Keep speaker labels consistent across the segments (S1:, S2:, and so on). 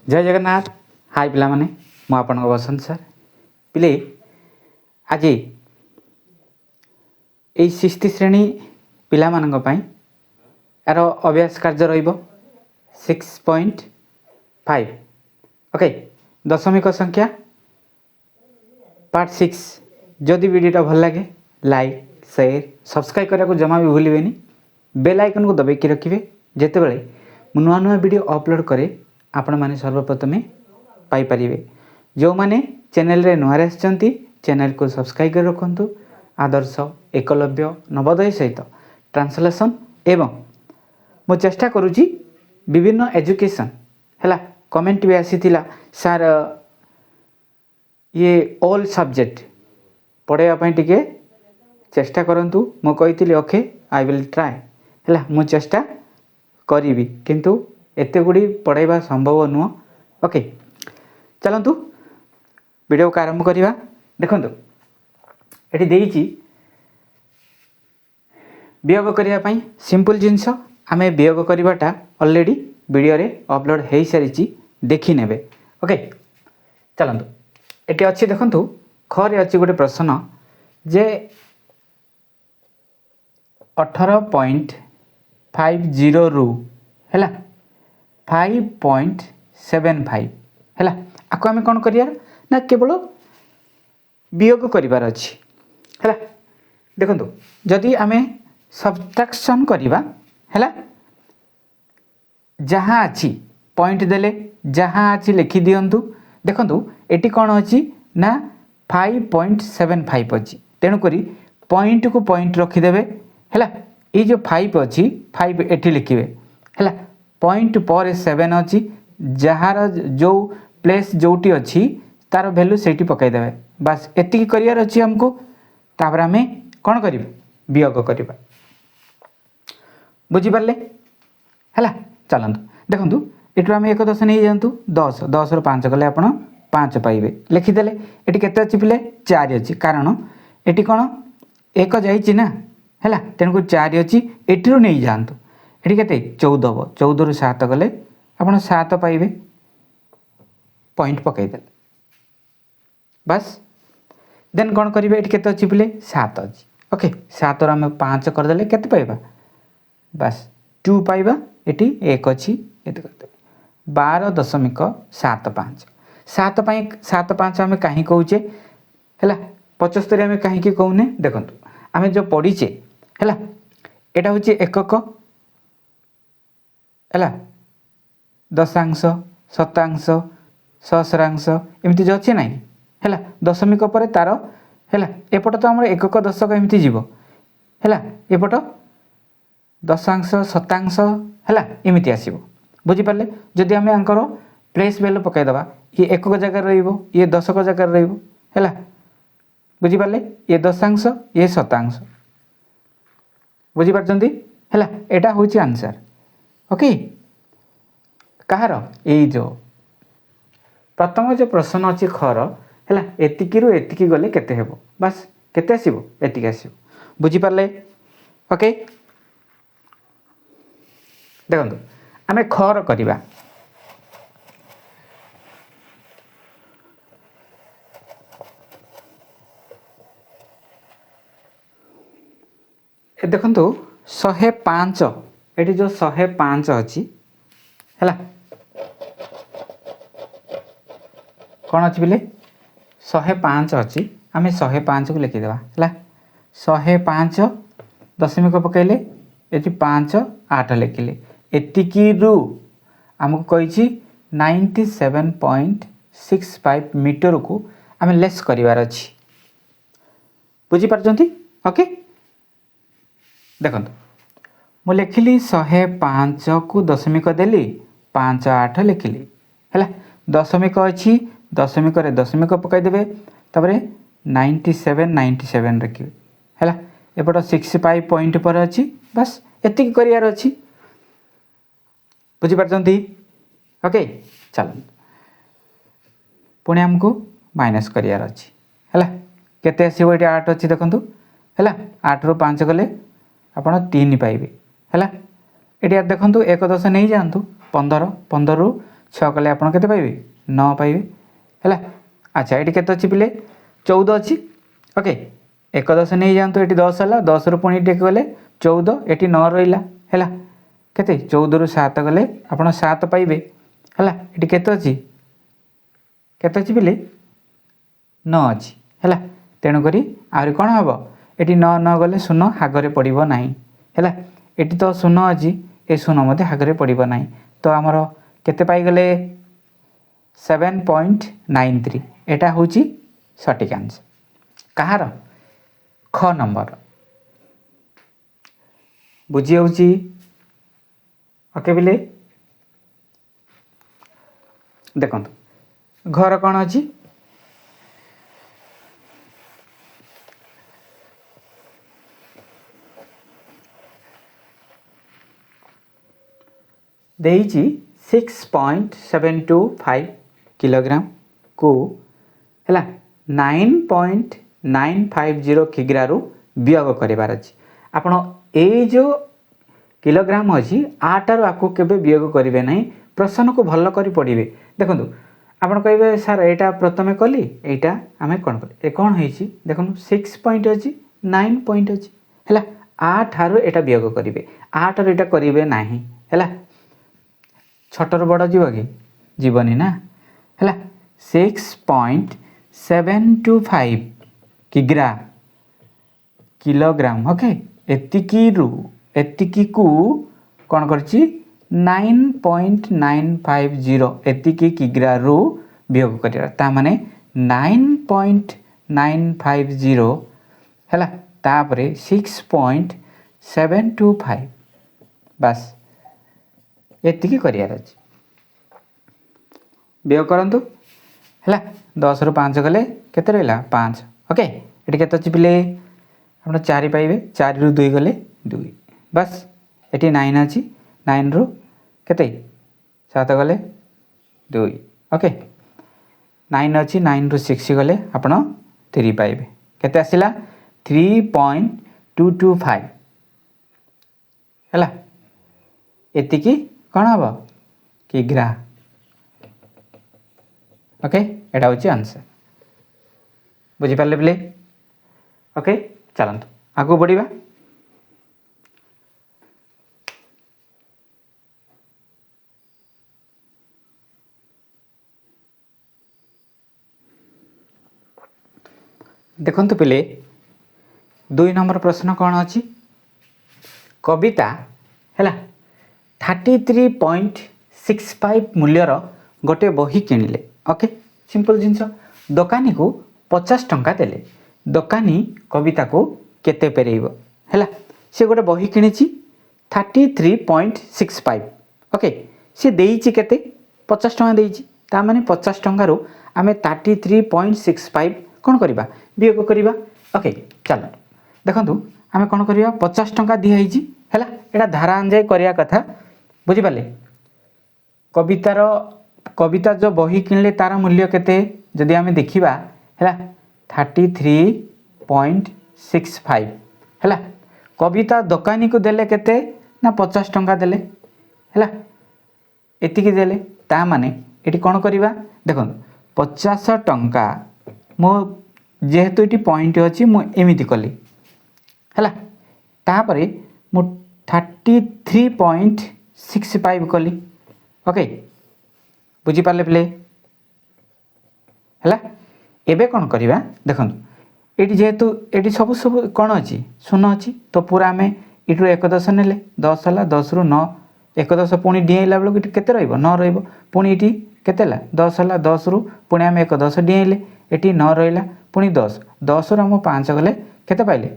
S1: जय जगन्नाथ। हाय पिला माने मु आपन बसंत सर पिले आज यही 6th श्रेणी पिला मानक पई यार अभ्यास कार्य रहिबो 6.5 ओके दशमिक संख्या पार्ट 6। जदि वीडियो भल लगे लाइक शेयर सब्सक्राइब करने को जमा भी भूलें। बेल आइकन को दबाई रखिए जिते बड़े मु नुआ नुआ वीडियो अपलोड करे आपण माने सर्वप्रथमे पाई परिबे। जो माने चैनल रे नुआ आछंती चैनल को सब्सक्राइब कर रखंतु। आदर्श एकलव्य नवोदय सहित ट्रांसलेशन एवं मु चेष्टा करूची विभिन्न एजुकेशन हैला। कमेंट भी आसीथिला सर ये ऑल सब्जेक्ट पढ़ाइबा पई टिके चेष्टा करंतु। मु कहितली ओके आई विल ट्राई हैला मु चेष्टा करिवि किंतु एते गुडी पढ़ाइबा संभव नुह। ओके चलंतु वीडियो को आरंभ करिवा। देखंतु एठी देइची वियोग करिया पई सिंपल जिंस आमे वियोग करिवाटा ऑलरेडी वीडियो रे अपलोड हेई सारिची देखि नेबे। ओके चलंतु एटी अछि देखंतु खरे अछि गोटे प्रश्न जे 18.50 रु हैला 5.75 हैला आको आमे कोन करियार ना केवल वियोग करिवार अछि हैला। देखंतु जदि आमे सब्ट्रैक्शन करिवा हैला जहाँ अछि पॉइंट देले जहाँ अछि लिखि दियंतु। देखंतु एटी कोन अछि ना 5.75 अछि तेनु करी पॉइंट को पॉइंट रखि देबे हैला। ई जो 5 अछि 5 एठी लिखिबे हैला पॉइंट पर 7 अछि जहार जो प्लेस जोटी अछि तार वैल्यू सेठी पकाई देबे। बस एतिकी करियार अछि हमको। तापर हमें कोन करिबे वियोग करिबा बुझी परले हैला। चलंतु देखंतु एटु हमें एक दश नै जानतु 10 10 रो 5 गले आपण 5 पाइबे लिखि देले। एटी केते अछि पिले 4 अछि कारण एटी कोन एक जाईची ना हैला तेन को 4 अछि एटी रो नै जानतु। एटी केते 14 हो 14 रो 7 गले आपण 7 पाइबे पॉइंट पकाई देले। बस देन कोन करिवे एटी केते अछि पिले 7 अछि। ओके 7 रो हम 5 कर देले केते पाइबा बस 2 पाइबा एटी 1 अछि एते करते 12.75 7.5 हमें कहीं कहूचे हैला 75 हमें कहीं की कहूने। देखंतु हमें जो पढ़ीचे हैला एटा होची एकक हैला दशांश शतांश सहस्रांश एमती जो अछि नाही हैला दशमिक परे तार हैला एपट तो हमर एकक दशक एमती जीवो हैला एपट दशांश शतांश हैला एमती आसीबो बुझी परले। जदि हमें आंकर प्लेस वैल्यू पकाई दबा ये एकक जगह रहिबो ये दशक जगह रहिबो हैला बुझी परले। ये दशांश ये शतांश बुझी परचंती हैला एटा होची आंसर। ओके कहार ए जो प्रथम जो प्रश्न अछि खर हैला एतिकी रु एतिकी गले केते हेबो बस केते आसीबो एतिकी आसीबो बुझी परले। ओके देखंतु आमे खर करिबा ए देखंतु 105 एटी जो 105 अछि हैला कोन अछि बिले 105 अछि आमे 105 को लिखि देबा हैला 105 दशमिक पकाइले एटी 5 8 लिखिले एतिकी रु हमको कहिछि 97.65 मीटर को आमे लेस करिवार अछि बुझी परचंती। ओके देखंतु मु लिखिली 105 को दशमिक देली 5 8 लिखिली हैला दशमिक अछि दशमिक रे दशमिक पकाई देबे तबरे 97 रखिबे हैला एपट 65 पॉइंट पर अछि बस एतिकी करियार अछि बुझी परचंती। ओके चल पुणे हमको माइनस करियार अछि हैला केते आसीबो एटी 8 अछि देखंतु हैला 8 रो 5 गले आपण 3 पाइबे हैला एटी देखंतु एक दश नै जानतु 15 15 रु छः कले आप केते पाइबे 9 पाइबे है। अच्छा ये केते अच्छी पिले 14 अच्छी ओके 1 10 नहीं जातु ये 10 है 10 रु पुणी गले 14 ये 9 रहा है केते 14 रु 7 गले आप 7 पाइबे है। ये केते अच्छी पिले 9 अच्छी है। तेणुक आहरी कौन हम ये 9 न गले शून हागरे पड़ो ना है। ये तो शून अच्छी ये शून मध्य हागरे पड़ो ना तो आमर केते पाइगले 7.93 एटा हूँ सटीक आंसर कहार ख नंबर बुझी होची ओके बिले देखो घर कौन अच्छी देइची 6.725 किलोग्राम को है 9.950 किग्रारू वियोग करार अच्छी आपण ये जो किलोग्राम अच्छी आटार आपको केवे वियोग करेंगे ना प्रश्न को भल कर पढ़े देखो आपड़ कहे सार यहाँ प्रथम कली यहाँ आम कौन कले कौन हो देखो 6 पॉइंट अच्छी 9 पॉइंट अच्छी है आठार यहाँ वियोग करेंगे आठार यहाँ करेंगे ना है छोटर बड़ जीव कि जीवनी ना है 6.725 किलोग्राम ओके एतिकी को कौन करछि 9.950 एतिकी किग्रा रु वियोग करिया ता माने 9.950 है तापरे 6.725 बस एतिकी करियार अछि वियोग करंतु है 10 रु 5 गले केते रहला 5 ओके एटी केते अछि पिले आपण 4 पाइबे 4 रु 2 गले 2 बस एटी 9 अछि 9 रु केते 7 गले 2 ओके 9 अछि 9 रु 6 गले आपण 3 पाइबे केते आसिला 3.225 है एतिकी कौन हम किग्रा ओके एटा हूँ आंसर बुझीपारे बोले ओके चलतु आगू बढ़िया देखंतु पिले 2 नंबर प्रश्न कौन अच्छी कविता है 33.65 मूल्यर गोटे बही किणिले ओके सिंपल जिनस दोकानी को 50 टंका देले दोकानी कविता को केते पेरेइब है से गोटे बही किणी 33.65 ओके सी देइची केते 50 टंका देइची ता माने 50 टंका रो आमे 33.65 कौन करबा वियोग करबा ओके चलो देखंतु आमे कौन करबा 50 टंका दिया हिची है एटा धारा अंजाय करिया कथा बुझिपारे कविता जो बही किणले तार मूल्य केते जदि आमे देखिबा है 33.65 है कविता दोकानी को देले केते ना 50 टंका देले है एतिकी देले ता माने एटी कौन करबा देखो 50 टंका मो जेहेतु ये पॉइंट अच्छी मुझे कली है तापर मु 33.65 कली ओके बुझीपारे पिले है एबे कौन करवा देखो ये जेहेतु ये सब सब कौन अच्छी शून अच्छी तो पूरा आम यू 1 10 ने 10 है 10 रु 9 1 10 पुणी डिला बेलू के 9 रुणी ये केते 10 है 10 रु पुणी आम 1 10 डिले ये 9 रहा पुणी 10 10 रु 5 गले केते पाइले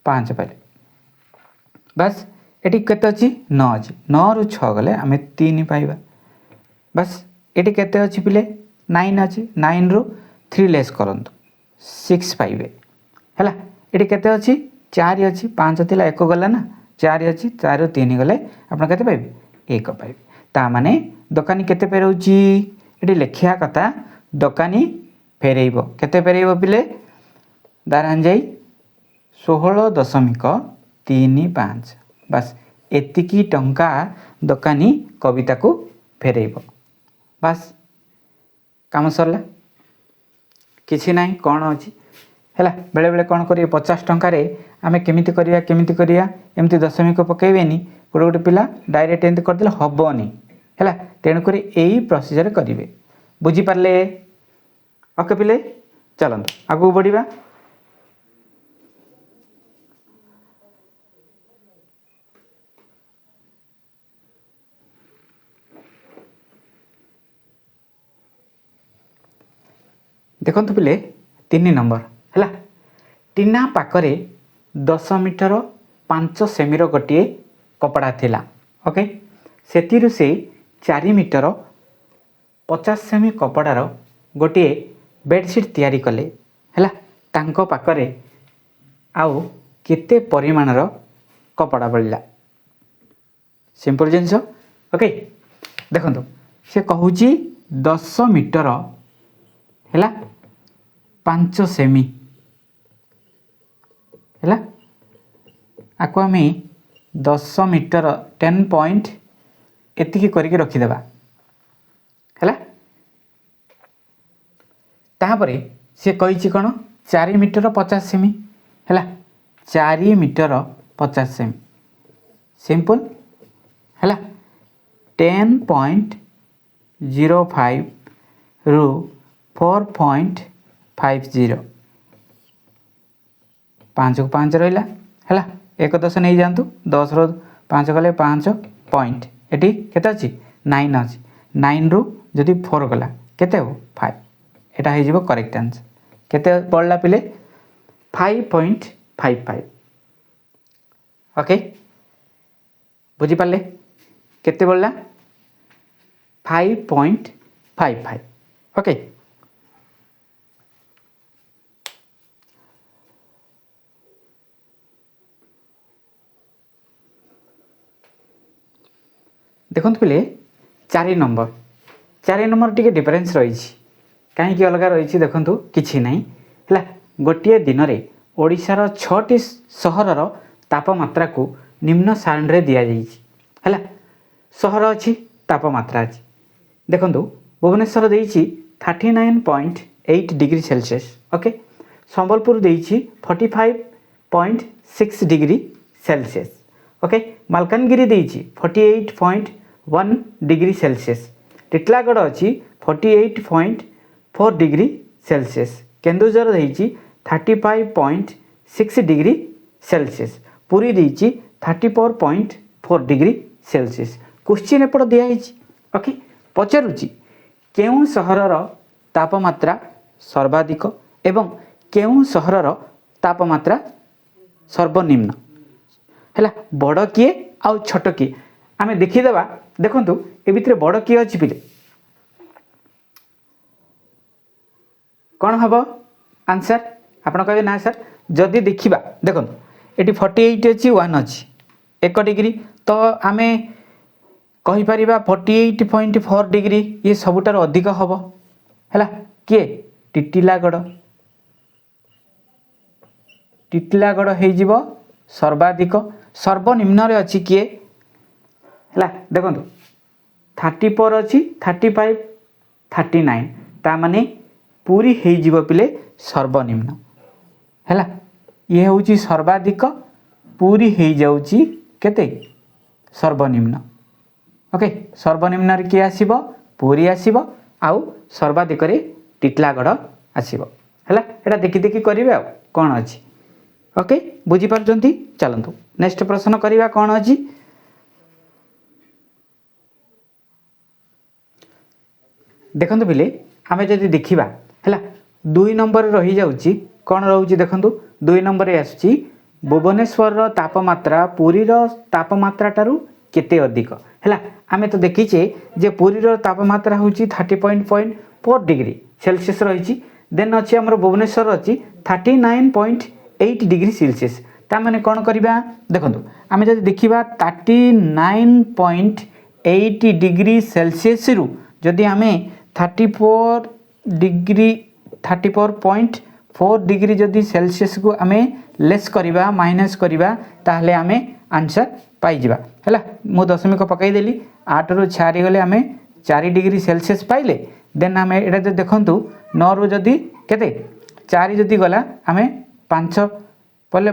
S1: 5 पाइले बस ये केते अच्छी 9 अच्छी 9 रु 6 गले आम 3 पाइबा बस ये केते अच्छी पिले 9 अच्छी 9 रु 3 लेस करंतु 6 पाइबे है ये केते अच्छी 4 अच्छी 5 थिला 1 गला ना 4 अच्छी 4 रु 3 गले आप केते पाइबे 1 पाइबे ता माने दोकानी केते फेरउची ये लिखिया कथा दोकानी फेरेइब केते फेरेइब पिले दारांजाई 16.35 बस एतिकी टंका दोकानी कविता को फेरेइब बास काम सरला किसी ना कौन अच्छी है बेले बेले कौन करेंगे 50 टंकार आम केमी करा एमती दशमिक पकेबेनी गोटे गोटे पिला डायरेक्ट एमती करदे हेनी है तेणुक यही प्रोसीजर करेंगे बुझीपारे ओके पिले चलते आगू बढ़ा देखो पिले 3 नंबर है टीना पाखरे 10 मीटर 5 सेमी गोटे कपड़ा थिला ओके से 4 मीटर 50 सेमी कपड़ार गोटे बेडसीट तैयारी कले है तांको पाखरे आउ केते परिमाणर कपड़ा बढ़ला सिंपल जिनस ओके देखो से कहूँ 10 मीटर है 5 सेमी है आपको आम 10 मीटर 10 पॉइंट एतिकी करके रखीदेवा है तापर सी कही कौन 4 मीटर 50 सेमी है 4 मीटर 50 सेमी सिंपल है 10.05 रु 4.50 5 को 5 रहा है एक 10 नहीं जातु 10 रो 5 गले 5 पॉइंट एटी केते अच्छी 9 अच्छी 9 रु जदि 4 गला केते हो 5 एटा हो जिवो करेक्ट आंसर केते पड़ला पिले 5.55 ओके बुझी पाले केते पड़ला 5.55 ओके देखो पिले 4 नंबर टी डिफरेन्स रही कहीं अलग रही देखु कि ना है गोटे दिन में ओडिशार 6टी सहरर तापमात्रा को निम्न सारणी दि जाइए सहर अच्छी तापमात्रा अच्छी देखु भुवनेश्वर देइछि 39.8 डिग्री सेल्सियस ओके संबलपुर देइछि 45.6 डिग्री सेल्सियस ओके मालकानगिरी देइछि 48.1 डिग्री सेल्सियस टिटलागढ़ अच्छी 48.4 डिग्री सेल्सियस केन्दुझर देइछि 35.6 डिग्री सेल्सियस पुरी देइछि 34.4 डिग्री सेल्सियस क्वेश्चन एपट दिखाई ओके पचारुची केउं सहरर तापमात्रा सर्वाधिक एवं केउं सहरर तापमात्रा सर्वनिम्न है बड़ किए आउ छोट किए आम देखीदेवा देखु ए भितर बड़ किए अच्छी पिले कौन हम आंसर आपड़ कहे ना सर जदि देखा देखो ये 48 अच्छी 1 अच्छी 1 डिग्री तो आम कहीपर 48.4 डिग्री ये सबुठार अधिक हम है किए टिटिलागढ़ हो सर्वाधिक सर्वनिम्न अच्छी किए है देखो 34 अच्छी 35 39 ताने पूरी हो पिले सर्वनिम्न है ये हूँ सर्वाधिक पूरी हो जाऊँगी केते सर्वनिम्न ओके सर्वनिम्न किए आसीबो पूरी आसीबो आउ सर्वाधिक टिटलागढ़ आसीबो हैला एटा देखि देखि करिवे आ कोन अछि ओके बुझी पारजंती चलंतु नेक्स्ट प्रश्न करिवा कोन अछि देखंतु बिले आमे जदि देखिबा हैला 2 नंबर रही जाउची कोन रहउची देखंतु 2 नंबर आसुची भुवनेश्वर तापमात्रा पुरी तापमात्रा टारू केते अधिक है आमे तो देखीचे जे पुरी तापमात्रा हूँ 30.4 डिग्री सेल्सियस रही देन अच्छी आम भुवनेश्वर अच्छी 39.8 डिग्री सेल्सियस ताने कौन करवा देखो आम जब देखा 39.8 डिग्री सेल्सियस रु जदि आम 34.4 डिग्री जदि सेल्सियस को आम लेस करवा माइनस करवा ताहले आम आंसर पाइबा है मु दशमिक पकईदेली 8 रु 4 गले आम चार डिग्री सेल्सियस पाइले देन आम ये देखूँ 9 रु जदि केते 4 जदि गला आम 5 पले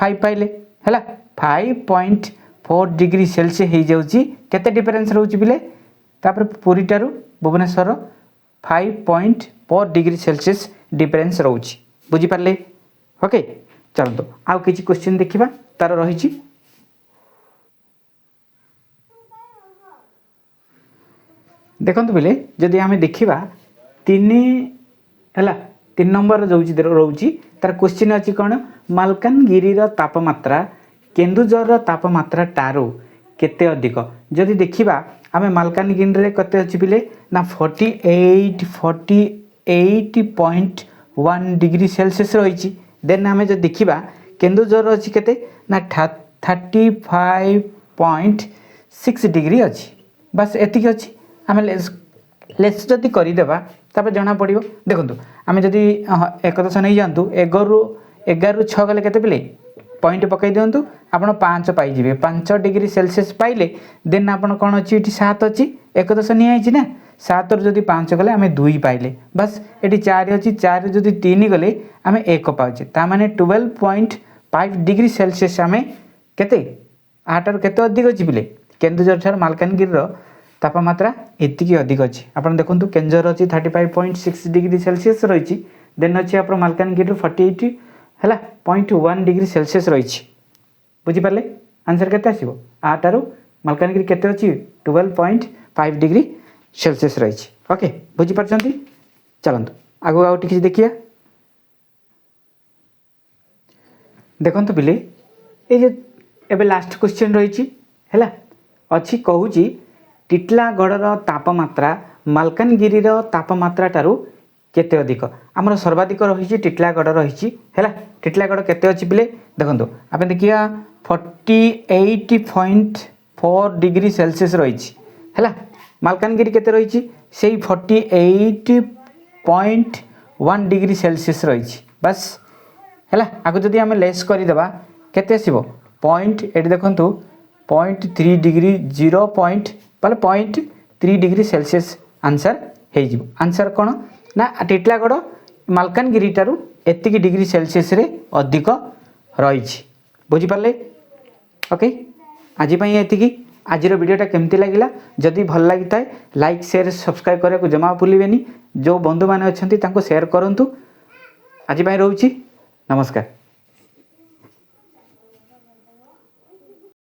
S1: 5 पाइले है 5.4 डिग्री सेल्सियस हो जाऊँगी केते डिफरेन्स रोचे बिले तापर पुरीटारू भुवनेश्वर 5.4 डिग्री सेल्सियस डिफरेन्स रोचे बुझीपारे ओके। चलते आउ किसी क्वेश्चन देखा तार रही देखो बोले जदि आम देखा 3 नंबर जो रोचे तार क्वेश्चन अच्छी कौन मालकानगिरी तापमात्रा केन्दुझर तापमात्रा टारू केते अधिक जदि देखा आम मालकानगिरी केते अच्छी बिले ना 48.1 डिग्री सेल्सियस रही देन आम जो देखा केन्दुझर अच्छी केते ना 35.6 डिग्री अच्छी बस एतिक अच्छी आम लेस जदि करदेबा तापर जना पड़ो देखो आम जदि एक दश नहीं जातु 11 ରୁ 6 गले केते पिले पॉइंट पकई दिंतु आपड़ 5 पाइबे 5 डिग्री सेल्सियस पाइले देन आपड़ कौन अच्छी 7 अच्छी एक दश नहीं ना 7 रु जदि 5 गले आम 2 पाइले बस ये 4 अच्छी 4 जदि 3 गले आम 1 पाचे ताने 12.5 डिग्री सेल्सियस आम केते आटार केते अधिक अच्छी पिले केन्दुझर ठार मालकानगिरी तापमात्रा एतिकी अधिक अच्छी आप देखो केन्दुझर अच्छी 35.6 डिग्री सेल्सियस रही देन अच्छी आप मालकानगिरी 48.1 डिग्री सेल्सियस रही बुझीपारे आंसर केते आसीबो आटारू मालकानगिरी केते अच्छी 12.5 डिग्री सेल्सियस रही ओके बुझीपारछंती। चलतु आगु आउ टिके देखिया देखंतु बिले ए जे एबे लास्ट क्वेश्चन रही है अच्छी कहूँ टिटलागढ़ तापमात्रा मालकानगिरी तापमात्रा टारू केते अधिक आमर सर्वाधिक रही टिटलागढ़ रही है टिटलागढ़ केते अच्छी पिले देखो आप देखिए 48.4 डिग्री सेल्सियस रही है मालकानगिरी केते रही से 48.1 डिग्री सेल्सियस रही बस है आगे जदि आम लेस करदेबा केते आसीबो पॉइंट ये देखो 0.3 डिग्री 0.3 डिग्री सेल्सियस आंसर हो आंसर कौन ना टिटलागढ़ मालकानगिरी ठारू एतिकी डिग्री सेल्सियस रे अधिक रही बुझीपारे ओके। आज एतिकी आज वीडियोटा केमती लगिला जदि भल लगी था लाइक शेयर सब्सक्राइब करने को जमा भूलिबेनी जो बंधु मैंने अच्छा शेयर करूँ आज रोची नमस्कार।